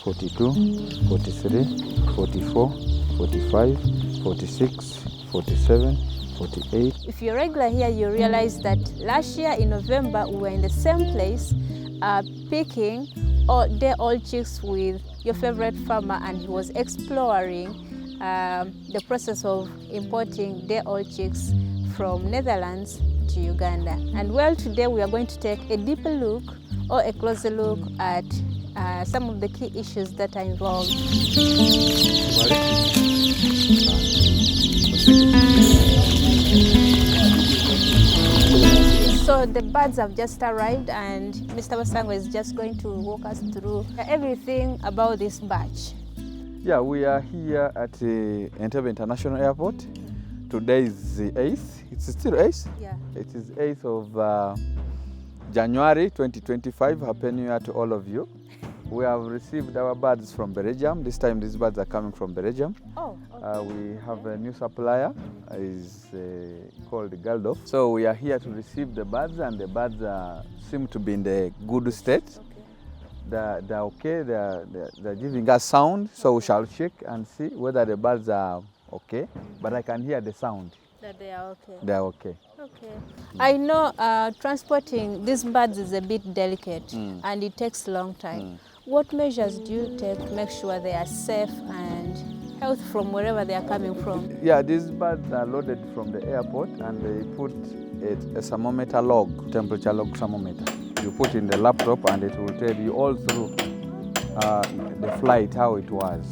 42, 43, 44, 45, 46, 47, 48. If you're regular here, you realize that last year in November, we were in the same place picking day-old chicks with your favorite farmer, and he was exploring the process of importing day-old chicks from Netherlands to Uganda. And well, today we are going to take a deeper look or a closer look at some of the key issues that are involved. So the birds have just arrived, and Mr. Basango is just going to walk us through everything about this batch. Yeah, we are here at Entebbe International Airport. Today is the 8th. It's still 8th? Yeah. It is 8th of January 2025. Happy New Year to all of you. We have received our birds from Belgium. This time these birds are coming from Belgium. Oh, okay. We have a new supplier, is called Galdorf. So we are here to receive the birds, and the birds seem to be in the good state. Okay. They're okay, they're giving us sound, so we shall check and see whether the birds are okay. But I can hear the sound. That they are okay. They are okay. Okay. I know transporting these birds is a bit delicate and it takes a long time. What measures do you take to make sure they are safe and healthy from wherever they are coming from? Yeah, these birds are loaded from the airport, and they put a thermometer log, temperature log thermometer. You put in the laptop and it will tell you all through the flight how it was.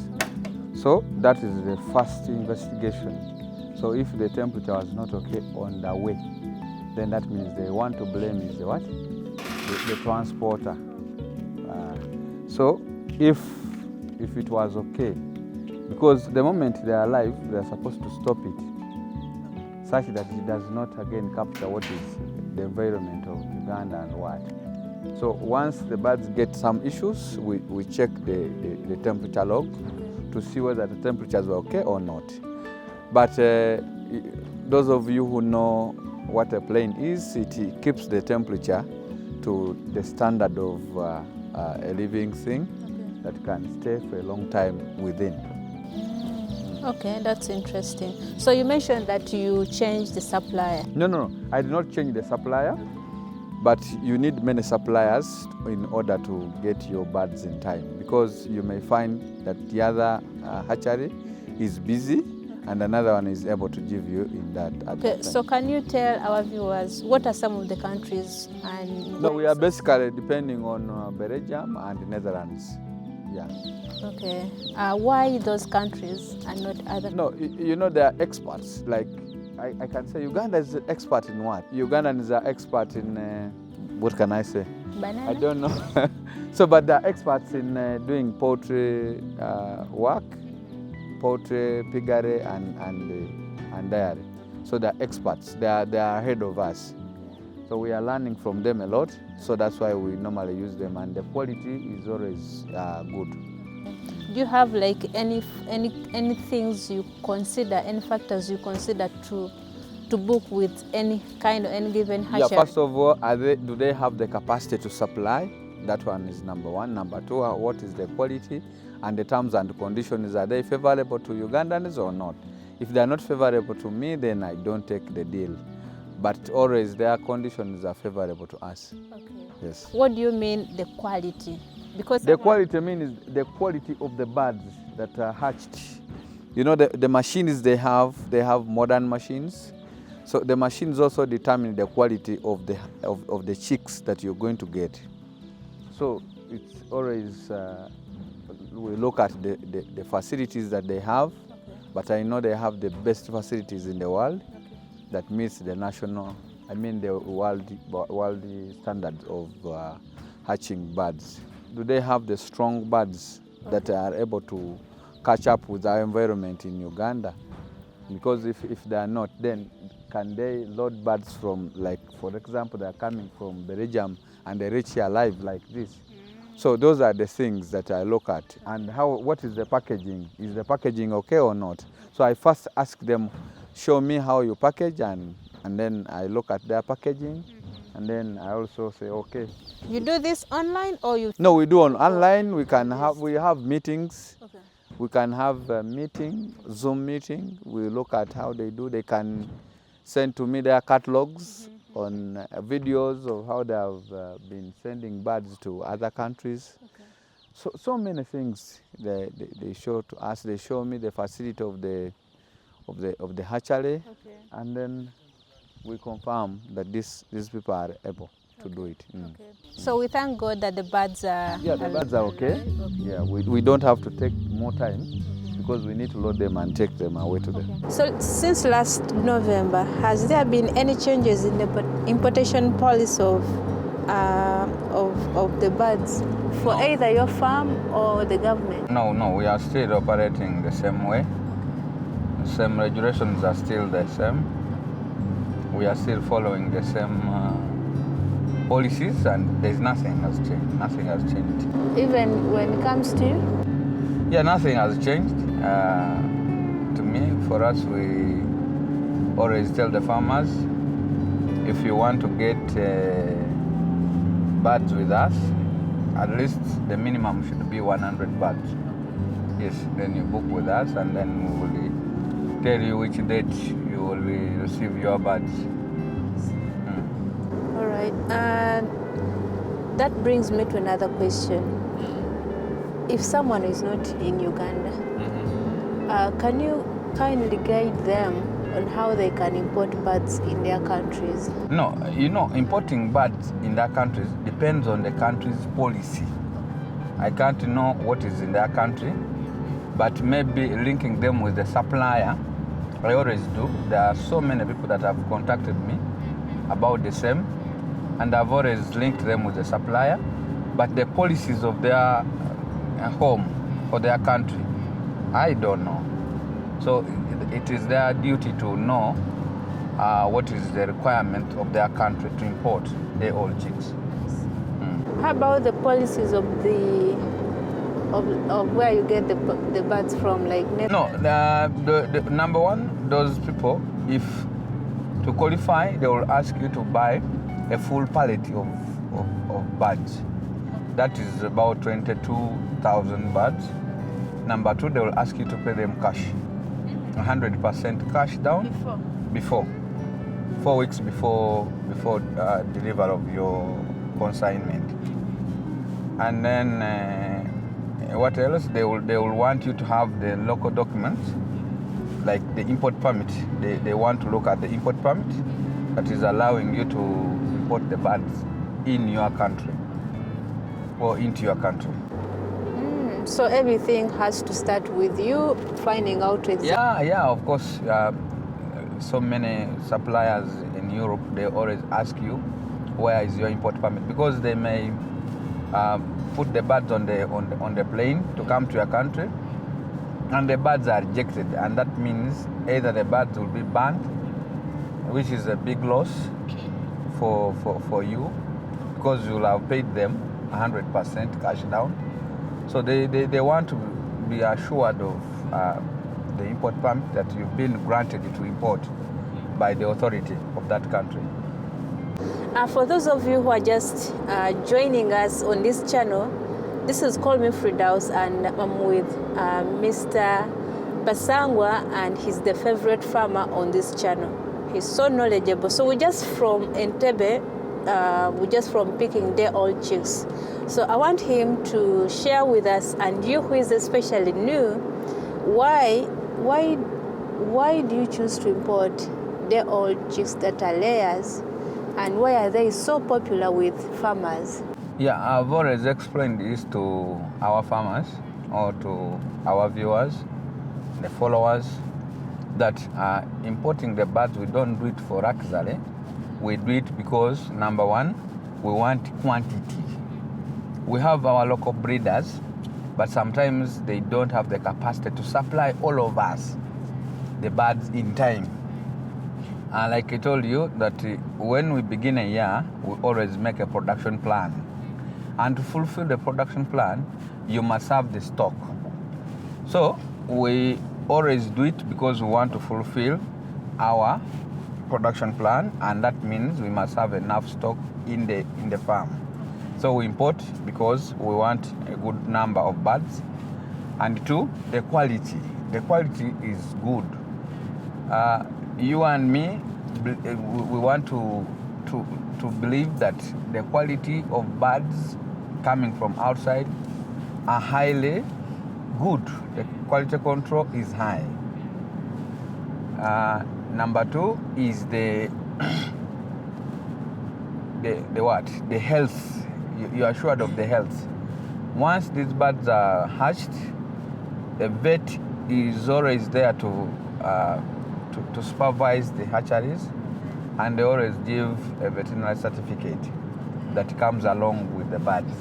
So that is the first investigation. So if the temperature was not okay on the way, then that means the one to blame is the what? The transporter. So if it was okay, because the moment they are alive, they are supposed to stop it, such that it does not again capture what is the environment of Uganda and what. So once the birds get some issues, we check the temperature log to see whether the temperatures were okay or not. But those of you who know what a plane is, it keeps the temperature to the standard of a living thing that can stay for a long time within. Okay, that's interesting. So you mentioned that you changed the supplier. No, I did not change the supplier, but you need many suppliers in order to get your birds in time, because you may find that the other hatchery is busy and another one is able to give you in that. Okay, so can you tell our viewers what are some of the countries? And no, we are basically depending on Belgium and the Netherlands. Yeah. Okay. Why those countries and not other? No, you know, they are experts. Like I can say Uganda is an expert in what? Ugandans are expert in, what can I say? Banana? I don't know. So, but they're experts in doing poultry work, poultry, piggery, and dairy. So they're experts. They are ahead of us. So we are learning from them a lot. So that's why we normally use them, and the quality is always good. Do you have like any things you consider, any factors you consider to book with any given hatchery? Yeah, first of all, do they have the capacity to supply? That one is number one. Number two, what is the quality and the terms and conditions? Are they favorable to Ugandans or not? If they are not favorable to me, then I don't take the deal. But always their conditions are favorable to us. Okay. Yes. What do you mean the quality? Because the quality means the quality of the birds that are hatched. You know, the machines they have modern machines. So the machines also determine the quality of the chicks that you're going to get. So it's always, we look at the facilities that they have, but I know they have the best facilities in the world that meets the the world standards of hatching birds. Do they have the strong birds that are able to catch up with our environment in Uganda? Because if they are not, then can they load birds from, like, for example, they are coming from Belgium and they reach here alive like this? So those are the things that I look at. And what is the packaging? Is the packaging okay or not? So I first ask them, show me how you package, and then I look at their packaging, And then I also say, okay. You do this online or you? No, we do online. We have meetings. Okay. We can have a meeting, Zoom meeting. We look at how they do. They can send to me their catalogs on videos of how they have been sending birds to other countries. Okay. So many things they show to us. They show me the facility of the hatchery, Okay. and then we confirm that these people are able to do it. Mm. Okay. So we thank God that the birds are. Yeah, the birds are okay. Yeah, we don't have to take more time because we need to load them and take them away to them. So since last November, has there been any changes in the importation policy of the birds for either your farm or the government? No, we are still operating the same way. The same regulations are still the same. We are still following the same policies, and there's nothing has changed. Nothing has changed. Even when it comes to you? Yeah, nothing has changed. To me, for us, we always tell the farmers, if you want to get birds with us, at least the minimum should be 100 birds. Yes, then you book with us, and then we will tell you which date you will receive your birds. All right, and that brings me to another question. If someone is not in Uganda, can you kindly guide them on how they can import birds in their countries? No, importing birds in their countries depends on the country's policy. I can't know what is in their country, but maybe linking them with the supplier, I always do. There are so many people that have contacted me about the same, and I've always linked them with the supplier, but the policies of their home or their country, I don't know. So it is their duty to know what is the requirement of their country to import the old chicks. How about the policies of where you get the birds from, like? No, the number one, those people, if to qualify, they will ask you to buy a full pallet of birds. That is about 22,000 birds. Number two, they will ask you to pay them cash, 100% cash down before 4 weeks before delivery of your consignment. And then what else? They will want you to have the local documents, like the import permit. They want to look at the import permit that is allowing you to import the birds in your country or into your country. So everything has to start with you finding out exactly. Yeah, of course. So many suppliers in Europe, they always ask you, where is your import permit? Because they may put the birds on the plane to come to your country, and the birds are rejected, and that means either the birds will be banned, which is a big loss for you, because you will have paid them 100% cash down. So they want to be assured of the import permit that you've been granted to import by the authority of that country. For those of you who are just joining us on this channel, this is Call Me Fridaus, and I'm with Mr. Basangwa, and he's the favorite farmer on this channel. He's so knowledgeable. So we're just from Entebbe, we're just from picking their old chicks. So I want him to share with us, and you who is especially new, why do you choose to import their old chicks that are layers, and why are they so popular with farmers? Yeah, I've always explained this to our farmers or to our viewers, the followers, that importing the birds, we don't do it for luxury. We do it because, number one, we want quantity. We have our local breeders, but sometimes they don't have the capacity to supply all of us the birds in time. And like I told you, that when we begin a year, we always make a production plan. And to fulfill the production plan, you must have the stock. So we always do it because we want to fulfill our production plan, and that means we must have enough stock in the farm. So we import because we want a good number of birds. And two, the quality. The quality is good. You and me, we want to believe that the quality of birds coming from outside are highly good. The quality control is high. Number two is the what? The health. You are assured of the health. Once these birds are hatched, the vet is always there to supervise the hatcheries, and they always give a veterinary certificate that comes along with the birds.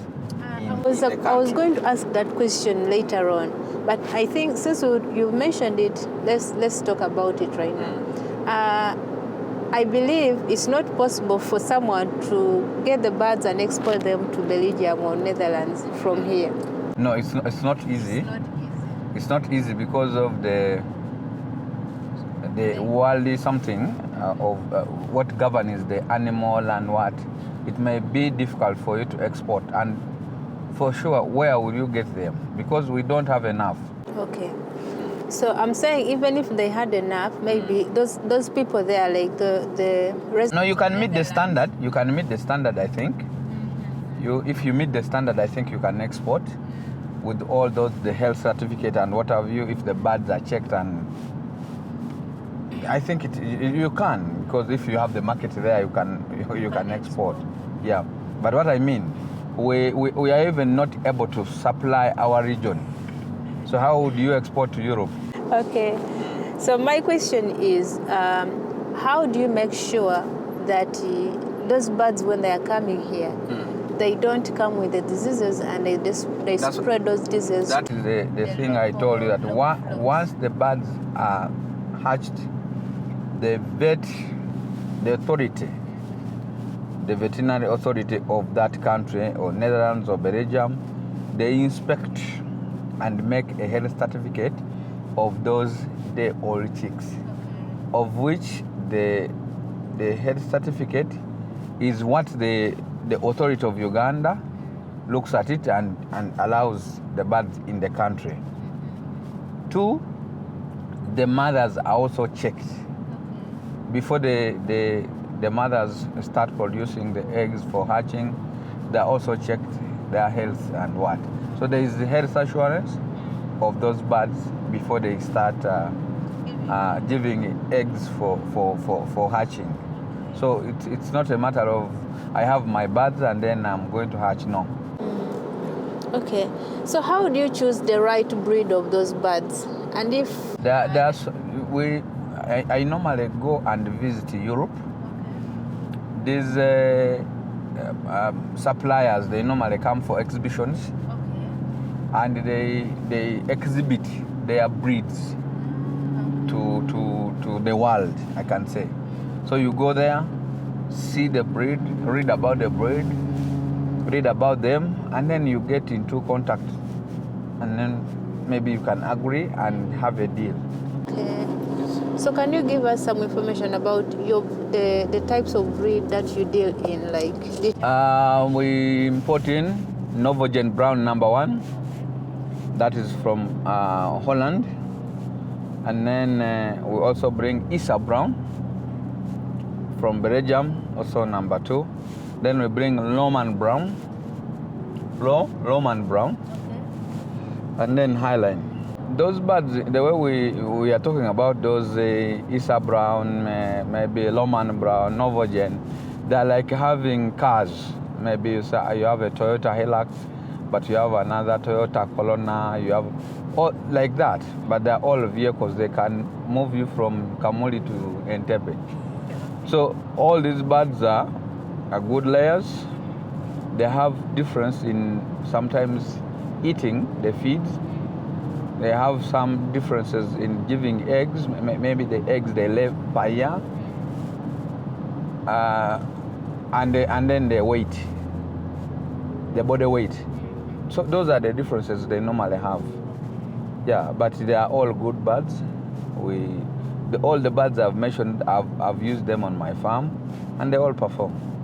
I was going to ask that question later on, but I think since you mentioned it, let's talk about it right now. I believe it's not possible for someone to get the birds and export them to Belgium or Netherlands from here. No, it's not easy. It's not easy because of the worldly something of what governs the animal and what. It may be difficult for you to export, and for sure, where will you get them? Because we don't have enough. Okay. So I'm saying even if they had enough, maybe those people there, like the rest. No, you can meet the standard. You can meet the standard, I think. If you meet the standard, I think you can export with all those, the health certificate and what have you, if the birds are checked, and I think you can, because if you have the market there, you can export. Yeah. But what I mean, we are even not able to supply our region. So how would you export to Europe? Okay. So my question is, how do you make sure that those birds, when they are coming here, they don't come with the diseases and they spread those diseases? That is the thing I told you, that once the birds are hatched, the authority, the veterinary authority of that country, or Netherlands or Belgium, they inspect and make a health certificate of those day-old chicks, of which the health certificate is what the authority of Uganda looks at it and allows the birds in the country. Two, the mothers are also checked. Before the mothers start producing the eggs for hatching, they are also checked their health and what. So there is the health assurance of those birds before they start giving eggs for hatching. So it's not a matter of I have my birds and then I'm going to hatch. No. Okay. So how do you choose the right breed of those birds? And if I normally go and visit Europe. These suppliers, they normally come for exhibitions, and they exhibit their breeds to the world, I can say. So you go there, see the breed, read about the breed, read about them, and then you get into contact, and then maybe you can agree and have a deal. Okay. So can you give us some information about the types of breed that you deal in? We import in Novogen Brown #1. That is from Holland. And then we also bring Brown from Belgium, also #2. Then we bring Lohman Brown. Lohman Brown. Okay. And then Highline. Those birds, the way we are talking about those Brown, maybe Lohman Brown, Novogen, they're like having cars. Maybe you have a Toyota Hilux, but you have another Toyota Corona, you have all like that. But they're all vehicles. They can move you from Kamuli to Entebbe. So all these birds are good layers. They have difference in sometimes eating the feeds. They have some differences in giving eggs. Maybe the eggs they lay per year, and then their weight, their body weight. So those are the differences they normally have. Yeah, but they are all good birds. all the birds I've mentioned, I've used them on my farm, and they all perform.